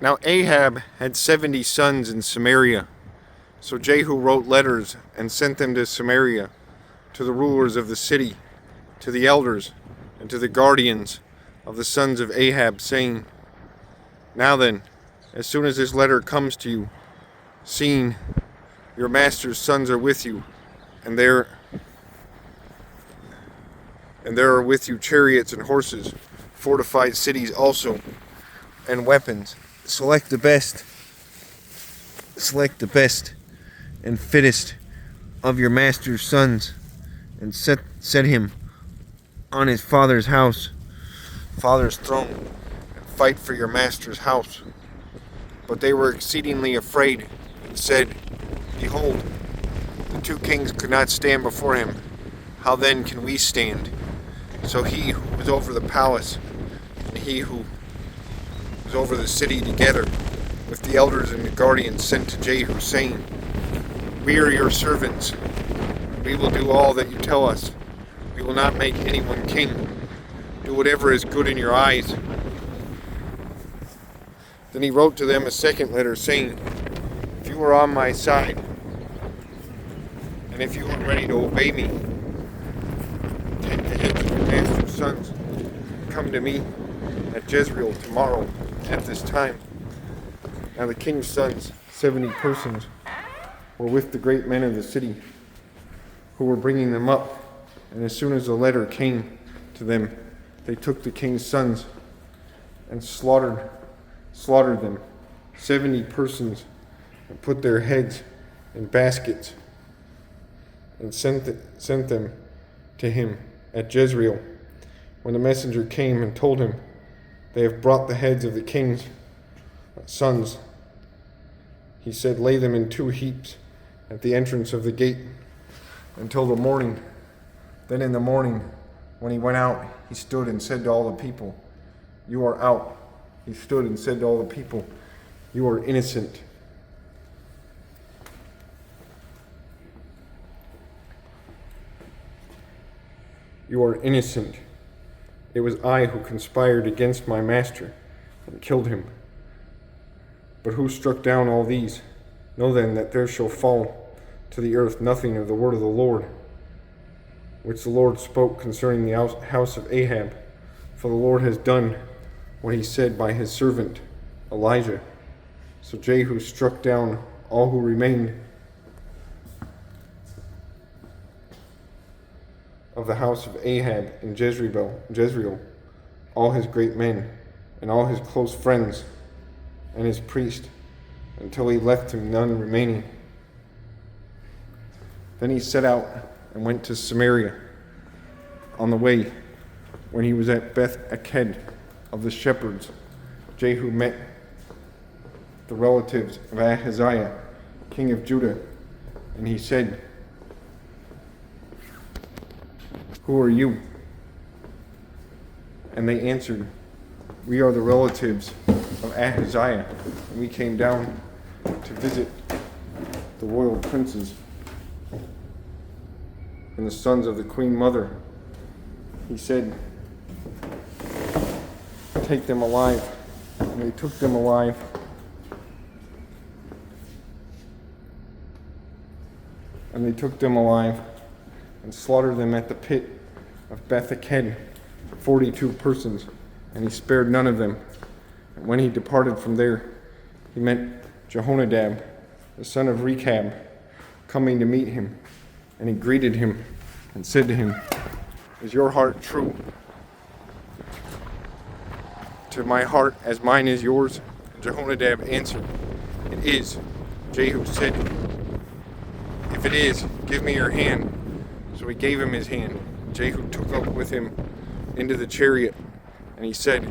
Now Ahab had 70 sons in Samaria. So Jehu wrote letters and sent them to Samaria, to the rulers of the city, to the elders, and to the guardians of the sons of Ahab, saying, Now then, as soon as this letter comes to you, seeing your master's sons are with you, and there are with you chariots and horses, fortified cities also, and weapons. Select the best and fittest of your master's sons, and set him on his father's throne, and fight for your master's house. But they were exceedingly afraid, and said, Behold, the two kings could not stand before him. How then can we stand? So he who was over the palace, and he who was over the city together, with the elders and the guardians, sent to Jehu, saying, We are your servants. We will do all that you tell us. We will not make anyone king. Do whatever is good in your eyes. Then he wrote to them a second letter, saying, If you are on my side, and if you are ready to obey me, take the heads of your master's sons, and come to me at Jezreel tomorrow at this time. Now the king's sons, 70 persons, were with the great men of the city, who were bringing them up. And as soon as the letter came to them, they took the king's sons and slaughtered them, 70 persons, and put their heads in baskets, and sent them to him at Jezreel. When the messenger came and told him, They have brought the heads of the king's sons, he said, Lay them in 2 heaps at the entrance of the gate until the morning. Then in the morning, when he went out, he stood and said to all the people, You are out. He stood and said to all the people, You are innocent. You are innocent. It was I who conspired against my master and killed him. But who struck down all these? Know then that there shall fall to the earth nothing of the word of the Lord, which the Lord spoke concerning the house of Ahab. For the Lord has done what he said by his servant Elijah. So Jehu struck down all who remained of the house of Ahab in Jezreel, all his great men, and all his close friends, and his priest, until he left him none remaining. Then he set out and went to Samaria. On the way, when he was at Beth-Eked of the shepherds, Jehu met the relatives of Ahaziah, king of Judah, and he said, Who are you? And they answered, We are the relatives of Ahaziah, and we came down to visit the royal princes and the sons of the queen mother. He said, Take them alive. And they took them alive. And they took them alive and slaughtered them at the pit of Beth-Eked, 42 persons, and he spared none of them. And when he departed from there, he met Jehonadab, the son of Rechab, coming to meet him, and he greeted him and said to him, Is your heart true to my heart as mine is yours? And Jehonadab answered, It is. Jehu said, If it is, give me your hand. So he gave him his hand. Jehu took up with him into the chariot, and he said,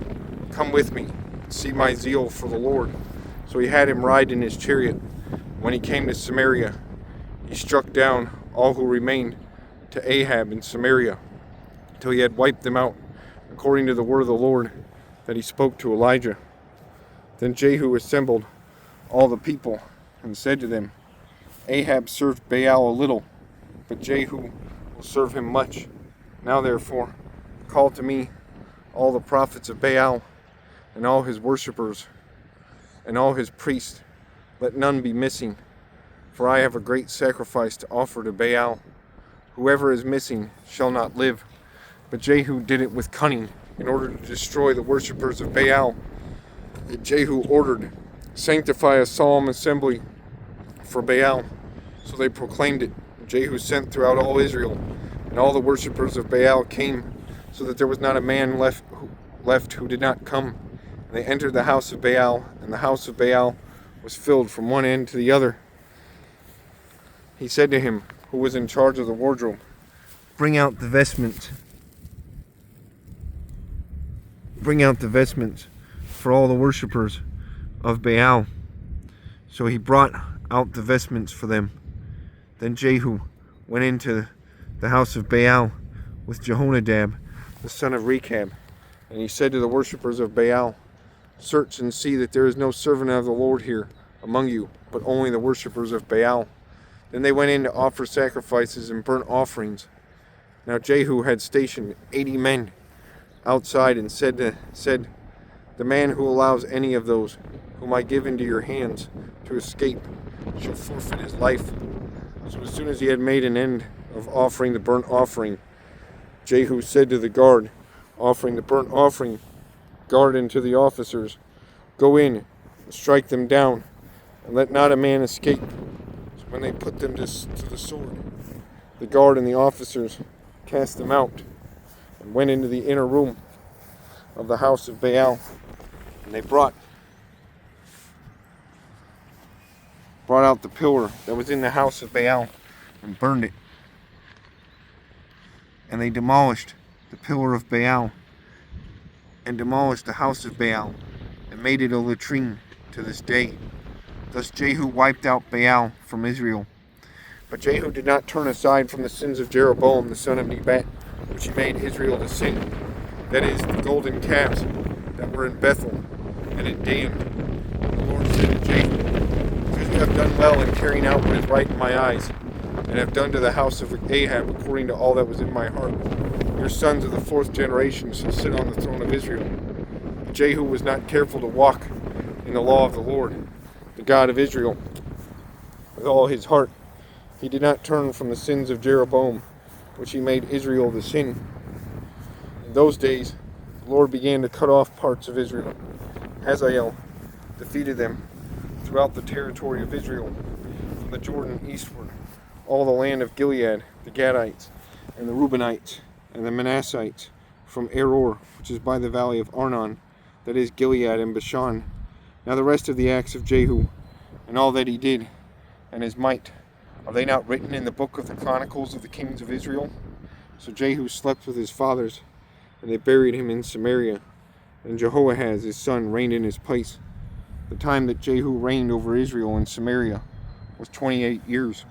Come with me, and see my zeal for the Lord. So he had him ride in his chariot. When he came to Samaria, he struck down all who remained to Ahab in Samaria, till he had wiped them out, according to the word of the Lord that he spoke to Elijah. Then Jehu assembled all the people and said to them, Ahab served Baal a little, but Jehu will serve him much. Now therefore, call to me all the prophets of Baal and all his worshippers, and all his priests, let none be missing, for I have a great sacrifice to offer to Baal. Whoever is missing shall not live. But Jehu did it with cunning, in order to destroy the worshippers of Baal. And Jehu ordered, sanctify a solemn assembly for Baal. So they proclaimed it. Jehu sent throughout all Israel, and all the worshippers of Baal came, so that there was not a man left who did not come. And they entered the house of Baal, and the house of Baal was filled from one end to the other. He said to him, who was in charge of the wardrobe, bring out the vestments. Bring out the vestments for all the worshippers of Baal. So he brought out the vestments for them. Then Jehu went into the house of Baal with Jehonadab, the son of Rechab. And he said to the worshippers of Baal, search and see that there is no servant of the Lord here among you, but only the worshippers of Baal. Then they went in to offer sacrifices and burnt offerings. Now Jehu had stationed 80 men outside and said, the man who allows any of those whom I give into your hands to escape shall forfeit his life. So as soon as he had made an end of offering the burnt offering, Jehu said to the guard offering the burnt offering, guard and to the officers, go in and strike them down, and let not a man escape. So when they put them to the sword, the guard and the officers cast them out, and went into the inner room of the house of Baal. And they brought out the pillar that was in the house of Baal and burned it. And they demolished the pillar of Baal and demolished the house of Baal and made it a latrine to this day. Thus Jehu wiped out Baal from Israel. But Jehu did not turn aside from the sins of Jeroboam the son of Nebat, which he made Israel to sin, that is, the golden calves that were in Bethel and in Dan. And the Lord said to Jehu, because you have done well in carrying out what is right in my eyes, and have done to the house of Ahab according to all that was in my heart, your sons of the fourth generation shall sit on the throne of Israel. Jehu was not careful to walk in the law of the Lord, the God of Israel, with all his heart. He did not turn from the sins of Jeroboam, which he made Israel to sin. In those days, the Lord began to cut off parts of Israel. Hazael defeated them throughout the territory of Israel, from the Jordan eastward, all the land of Gilead, the Gadites, and the Reubenites, and the Manassites, from Aror, which is by the valley of Arnon, that is Gilead and Bashan. Now the rest of the acts of Jehu, and all that he did, and his might, are they not written in the book of the Chronicles of the kings of Israel? So Jehu slept with his fathers, and they buried him in Samaria, and Jehoahaz his son reigned in his place. The time that Jehu reigned over Israel in Samaria was 28 years.